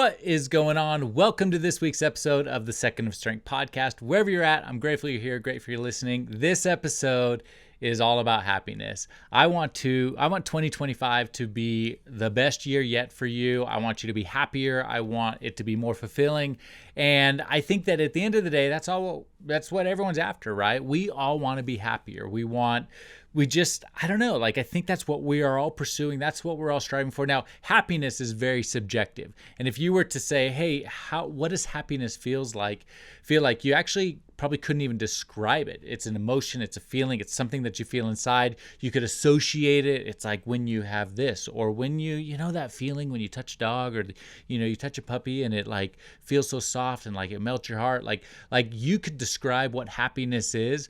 What is going on? Welcome to this week's episode of the Second of Strength podcast. Wherever you're at, I'm grateful you're here. Grateful you're listening. This episode is all about happiness. I want 2025 to be the best year yet for you. I want you to be happier. I want it to be more fulfilling. And I think that at the end of the day, that's what everyone's after, right? We all want to be happier. I don't know, I think that's what we are all pursuing. That's what we're all striving for. Now, happiness is very subjective. And if you were to say, hey, what does happiness feel like? You actually probably couldn't even describe it. It's an emotion, it's a feeling, it's something that you feel inside. You could associate it. It's like when you have this, or when you know that feeling when you touch a dog, or you touch a puppy and it like feels so soft and like it melts your heart. Like you could describe what happiness is,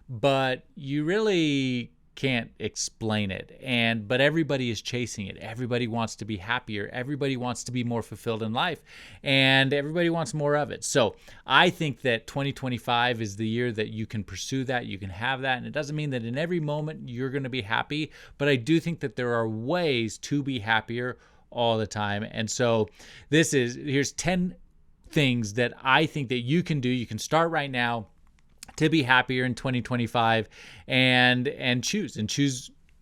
but you really can't explain it. But everybody is chasing it. Everybody wants to be happier. Everybody wants to be more fulfilled in life, and everybody wants more of it. So I think that 2025 is the year that you can pursue that, you can have that. And it doesn't mean that in every moment you're going to be happy, but I do think that there are ways to be happier all the time. And so here's 10 things that I think that you can do. You can start right now to be happier in 2025 and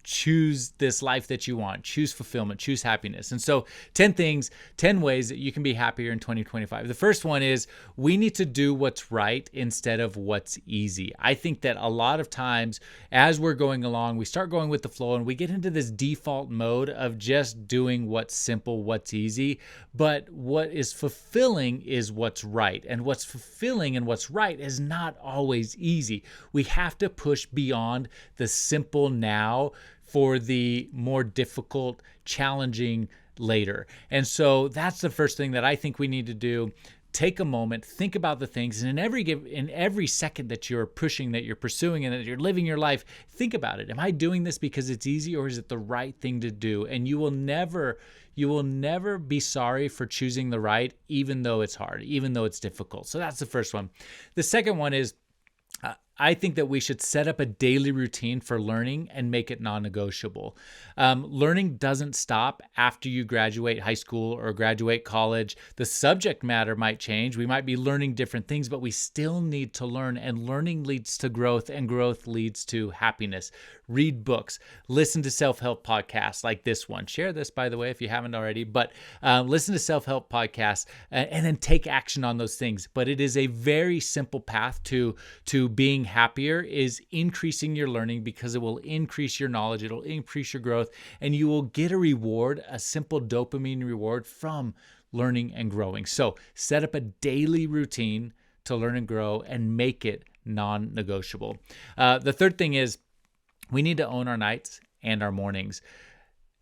choose this life that you want. Choose fulfillment, choose happiness. And so 10 ways that you can be happier in 2025. The first one is we need to do what's right instead of what's easy. I think that a lot of times as we're going along, we start going with the flow and we get into this default mode of just doing what's simple, what's easy. But what is fulfilling is what's right. And what's fulfilling and what's right is not always easy. We have to push beyond the simple now for the more difficult, challenging later. And so that's the first thing that I think we need to do. Take a moment, think about the things, and in every second that you're pushing, that you're pursuing, and that you're living your life, think about it. Am I doing this because it's easy, or is it the right thing to do? And you will never be sorry for choosing the right, even though it's hard, even though it's difficult. So that's the first one. The second one is, I think that we should set up a daily routine for learning and make it non-negotiable. Learning doesn't stop after you graduate high school or graduate college. The subject matter might change. We might be learning different things, but we still need to learn, and learning leads to growth, and growth leads to happiness. Read books, listen to self-help podcasts like this one. Share this, by the way, if you haven't already, but listen to self-help podcasts and then take action on those things. But it is a very simple path to being happier, is increasing your learning, because it will increase your knowledge, it'll increase your growth, and you will get a reward, a simple dopamine reward from learning and growing. So set up a daily routine to learn and grow and make it non-negotiable. The third thing is we need to own our nights and our mornings.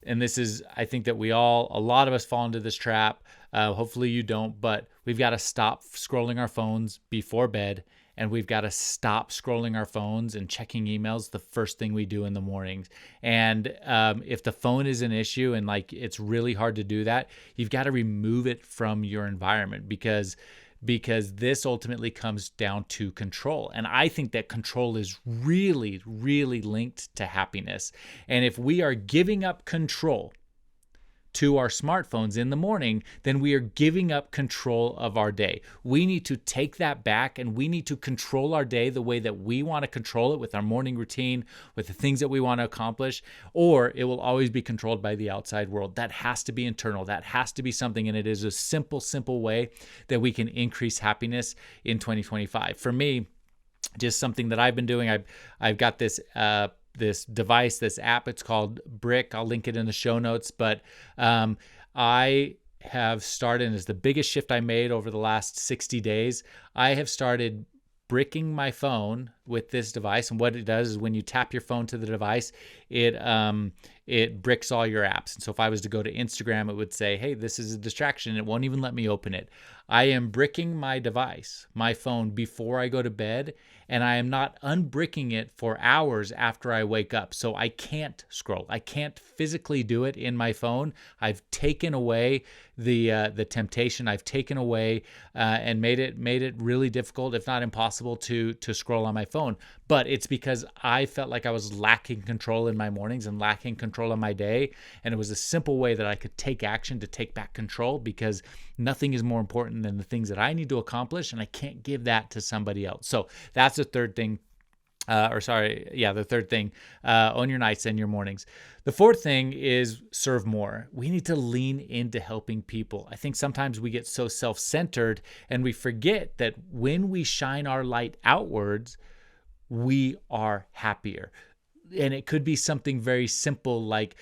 And this is, I think that a lot of us fall into this trap. Hopefully you don't, but we've got to stop scrolling our phones before bed. And we've got to stop scrolling our phones and checking emails the first thing we do in the mornings. And if the phone is an issue and it's really hard to do that, you've got to remove it from your environment, because this ultimately comes down to control. And I think that control is really, really linked to happiness. And if we are giving up control to our smartphones in the morning, then we are giving up control of our day. We need to take that back, and we need to control our day the way that we want to control it, with our morning routine, with the things that we want to accomplish, or it will always be controlled by the outside world. That has to be internal. That has to be something, and it is a simple way that we can increase happiness in 2025. For me, just something that I've been doing, I've got this device, this app. It's called Brick. I'll link it in the show notes. But I have started, and it's the biggest shift I made over the last 60 days. I have started bricking my phone with this device. And what it does is when you tap your phone to the device, it bricks all your apps. And so if I was to go to Instagram, it would say, hey, this is a distraction. It won't even let me open it. I am bricking my device, my phone, before I go to bed, and I am not unbricking it for hours after I wake up. So I can't scroll. I can't physically do it in my phone. I've taken away the temptation. I've taken away and made it really difficult, if not impossible, to scroll on my phone. phone. But it's because I felt like I was lacking control in my mornings and lacking control in my day. And it was a simple way that I could take action to take back control, because nothing is more important than the things that I need to accomplish. And I can't give that to somebody else. So that's the third thing. The third thing, on your nights and your mornings. The fourth thing is serve more. We need to lean into helping people. I think sometimes we get so self-centered and we forget that when we shine our light outwards, we are happier. And it could be something very simple like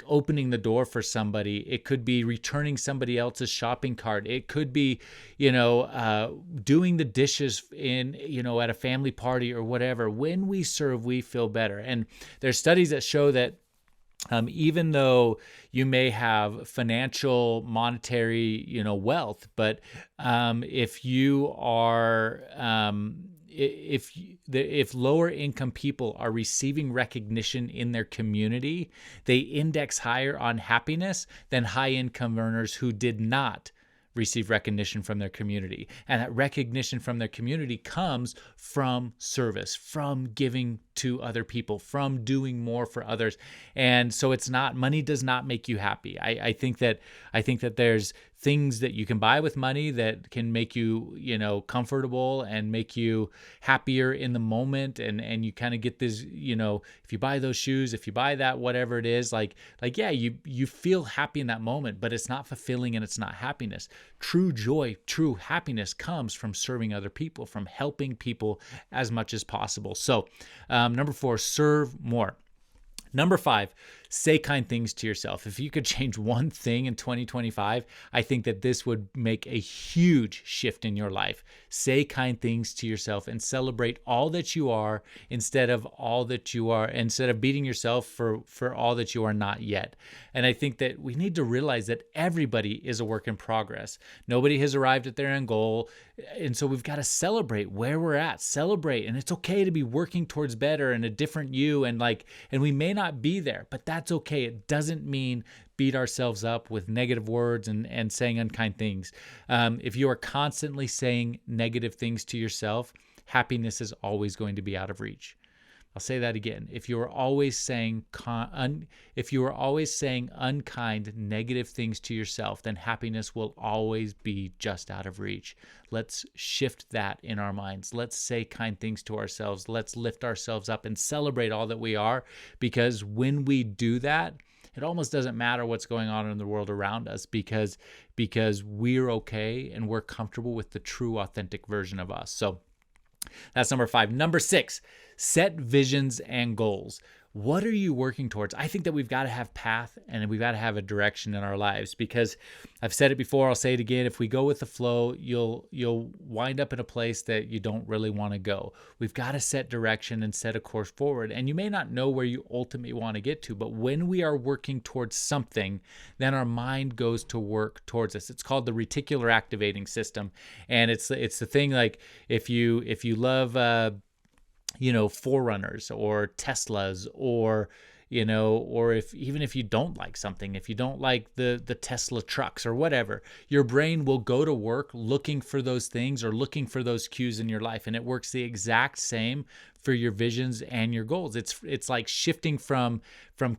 opening the door for somebody. It could be returning somebody else's shopping cart. It could be, doing the dishes at a family party or whatever. When we serve, we feel better. And there's studies that show that even though you may have financial, monetary, wealth, but if you are if lower income people are receiving recognition in their community, they index higher on happiness than high income earners who did not receive recognition from their community. And that recognition from their community comes from service, from giving to other people, from doing more for others. And so it's not, money does not make you happy. I think that there's things that you can buy with money that can make you, comfortable and make you happier in the moment. And you kind of get this, if you buy those shoes, if you buy that, whatever it is, you feel happy in that moment, but it's not fulfilling and it's not happiness. True joy, true happiness comes from serving other people, from helping people as much as possible. So, number 4, serve more. Number 5, say kind things to yourself. If you could change one thing in 2025, I think that this would make a huge shift in your life. Say kind things to yourself and celebrate all that you are instead of beating yourself for all that you are not yet. And I think that we need to realize that everybody is a work in progress. Nobody has arrived at their end goal. And so we've got to celebrate where we're at, celebrate. And it's okay to be working towards better and a different you. And we may not be there, but that's okay. It doesn't mean beat ourselves up with negative words and saying unkind things. If you are constantly saying negative things to yourself, happiness is always going to be out of reach. I'll say that again. If you are always saying unkind, negative things to yourself, then happiness will always be just out of reach. Let's shift that in our minds. Let's say kind things to ourselves. Let's lift ourselves up and celebrate all that we are, because when we do that, it almost doesn't matter what's going on in the world around us, because we're okay and we're comfortable with the true, authentic version of us. So that's number 5. Number 6, set visions and goals. What are you working towards? I think that we've got to have path and we've got to have a direction in our lives, because I've said it before, I'll say it again. If we go with the flow, you'll wind up in a place that you don't really want to go. We've got to set direction and set a course forward. And you may not know where you ultimately want to get to, but when we are working towards something, then our mind goes to work towards us. It's called the reticular activating system. And it's the thing, like if you love Forerunners or Teslas, or if you don't like something, if you don't like the Tesla trucks or whatever, your brain will go to work looking for those things or looking for those cues in your life. And it works the exact same for your visions and your goals. It's like shifting from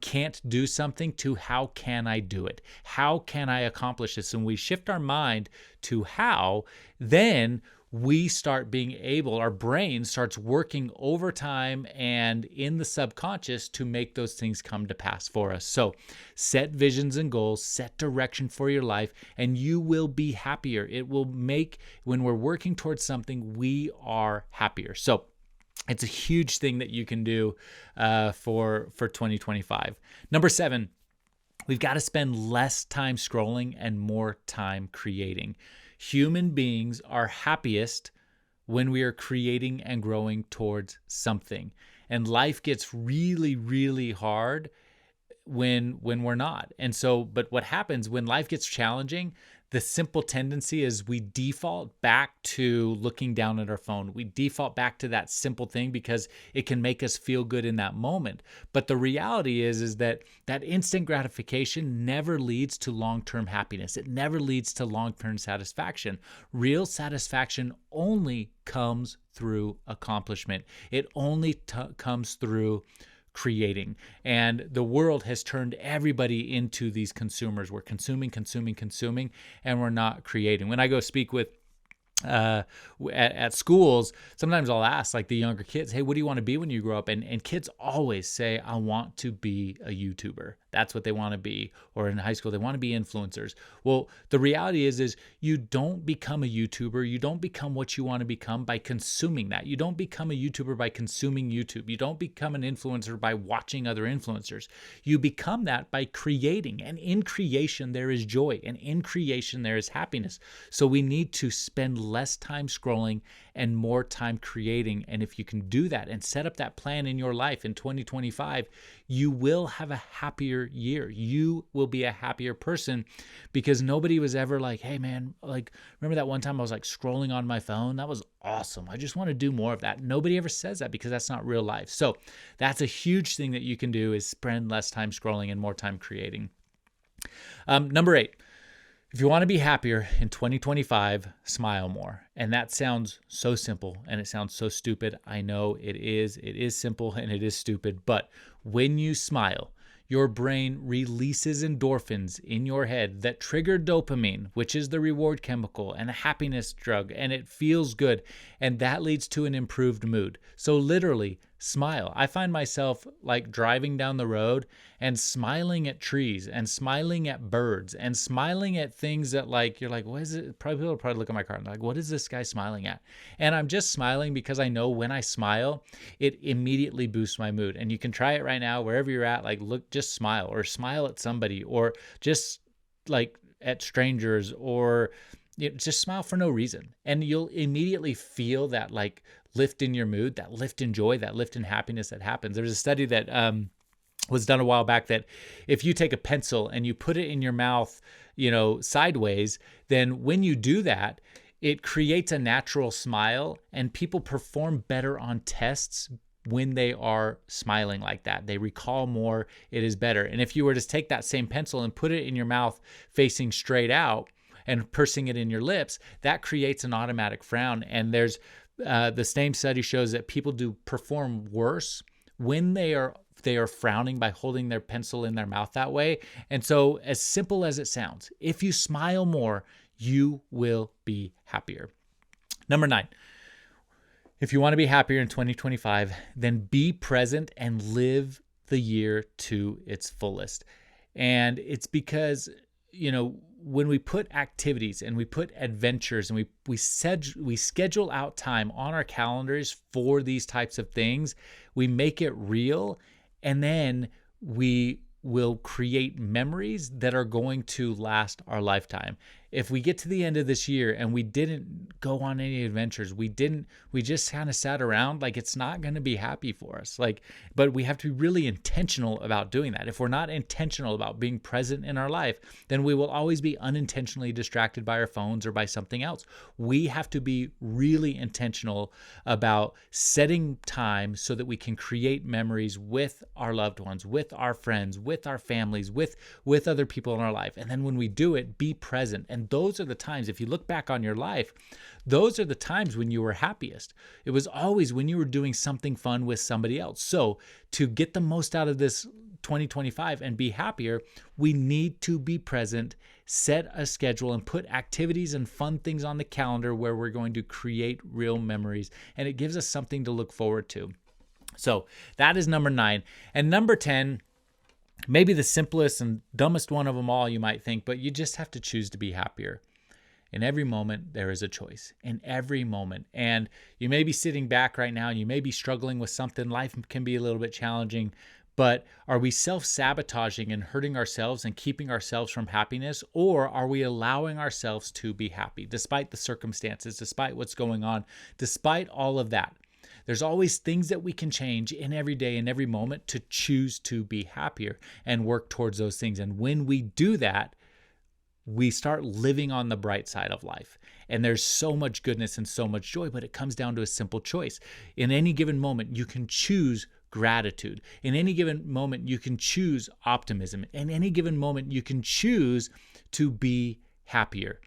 can't do something to how can I do it? How can I accomplish this? And we shift our mind to how, then we start being able, our brain starts working overtime and in the subconscious to make those things come to pass for us. So set visions and goals, set direction for your life, and you will be happier. It will make, when we're working towards something, we are happier. So it's a huge thing that you can do for 2025. Number 7, we've got to spend less time scrolling and more time creating. Human beings are happiest when we are creating and growing towards something. And life gets really, really hard when we're not. And so, but what happens when life gets challenging, the simple tendency is we default back to looking down at our phone. We default back to that simple thing because it can make us feel good in that moment. But the reality is that that instant gratification never leads to long-term happiness. It never leads to long-term satisfaction. Real satisfaction only comes through accomplishment. It only comes through creating. And the world has turned everybody into these consumers. We're consuming, and we're not creating. When I go speak with at schools, sometimes I'll ask like the younger kids, hey, what do you want to be when you grow up? And kids always say, I want to be a YouTuber. That's what they want to be. Or in high school, they want to be influencers. Well, the reality is you don't become a YouTuber. You don't become what you want to become by consuming that. You don't become a YouTuber by consuming YouTube. You don't become an influencer by watching other influencers. You become that by creating. And in creation, there is joy. And in creation, there is happiness. So we need to spend less time scrolling and more time creating. And if you can do that and set up that plan in your life in 2025, you will have a happier year. You will be a happier person because nobody was ever like, hey man, like, remember that one time I was like scrolling on my phone? That was awesome. I just want to do more of that. Nobody ever says that because that's not real life. So that's a huge thing that you can do is spend less time scrolling and more time creating. Number 8. If you want to be happier in 2025, smile more. And that sounds so simple and it sounds so stupid. I know it is. It is simple and it is stupid. But when you smile, your brain releases endorphins in your head that trigger dopamine, which is the reward chemical and a happiness drug, and it feels good. And that leads to an improved mood. So literally, smile. I find myself like driving down the road and smiling at trees and smiling at birds and smiling at things that like, you're like, what is it? Probably people will probably look at my car and they're like, what is this guy smiling at? And I'm just smiling because I know when I smile, it immediately boosts my mood. And you can try it right now, wherever you're at, like look, just smile or smile at somebody or just like at strangers or just smile for no reason. And you'll immediately feel that like lift in your mood, that lift in joy, that lift in happiness that happens. There's a study that was done a while back that if you take a pencil and you put it in your mouth, sideways, then when you do that, it creates a natural smile and people perform better on tests when they are smiling like that. They recall more, it is better. And if you were to take that same pencil and put it in your mouth facing straight out and pursing it in your lips, that creates an automatic frown. And there's the same study shows that people do perform worse when they are frowning by holding their pencil in their mouth that way. And so as simple as it sounds, if you smile more, you will be happier. Number 9, if you want to be happier in 2025, then be present and live the year to its fullest. And it's because, when we put activities and we put adventures and we schedule out time on our calendars for these types of things, we make it real, and then we will create memories that are going to last our lifetime. If we get to the end of this year and we didn't go on any adventures, we just kind of sat around, like it's not going to be happy for us. But we have to be really intentional about doing that. If we're not intentional about being present in our life, then we will always be unintentionally distracted by our phones or by something else. We have to be really intentional about setting time so that we can create memories with our loved ones, with our friends, with our families, with other people in our life. And then when we do it, be present. And those are the times, if you look back on your life, those are the times when you were happiest. It was always when you were doing something fun with somebody else. So to get the most out of this 2025 and be happier, we need to be present, set a schedule, and put activities and fun things on the calendar where we're going to create real memories. And it gives us something to look forward to. So that is number 9. And number 10, maybe the simplest and dumbest one of them all, you might think, but you just have to choose to be happier. In every moment, there is a choice. In every moment. And you may be sitting back right now and you may be struggling with something. Life can be a little bit challenging, but are we self-sabotaging and hurting ourselves and keeping ourselves from happiness? Or are we allowing ourselves to be happy despite the circumstances, despite what's going on, despite all of that? There's always things that we can change in every day, in every moment, to choose to be happier and work towards those things. And when we do that, we start living on the bright side of life. And there's so much goodness and so much joy, but it comes down to a simple choice. In any given moment, you can choose gratitude. In any given moment, you can choose optimism. In any given moment, you can choose to be happier.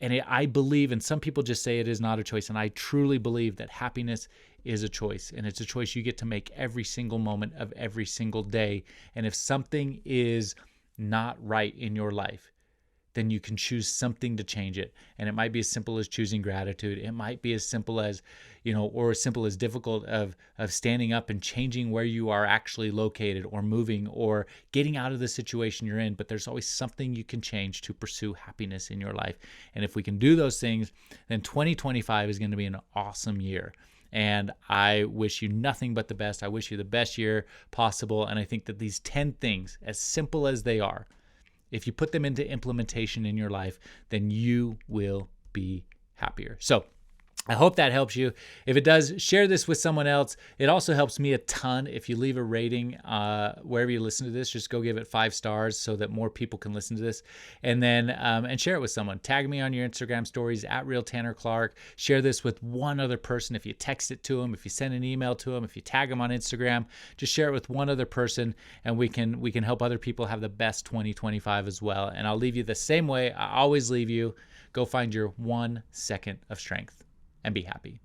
And I believe, and some people just say it is not a choice, and I truly believe that happiness is a choice, and it's a choice you get to make every single moment of every single day. And if something is not right in your life, then you can choose something to change it. And it might be as simple as choosing gratitude. It might be as simple as, or as simple as difficult of standing up and changing where you are actually located, or moving, or getting out of the situation you're in. But there's always something you can change to pursue happiness in your life. And if we can do those things, then 2025 is going to be an awesome year. And I wish you nothing but the best. I wish you the best year possible. And I think that these 10 things, as simple as they are, if you put them into implementation in your life, then you will be happier. So I hope that helps you. If it does, share this with someone else. It also helps me a ton if you leave a rating wherever you listen to this. Just go give it 5 stars so that more people can listen to this. And then and share it with someone. Tag me on your Instagram stories at @RealTannerClark. Share this with one other person. If you text it to them, if you send an email to them, if you tag them on Instagram, just share it with one other person, and we can help other people have the best 2025 as well. And I'll leave you the same way I always leave you. Go find your 1 second of strength and be happy.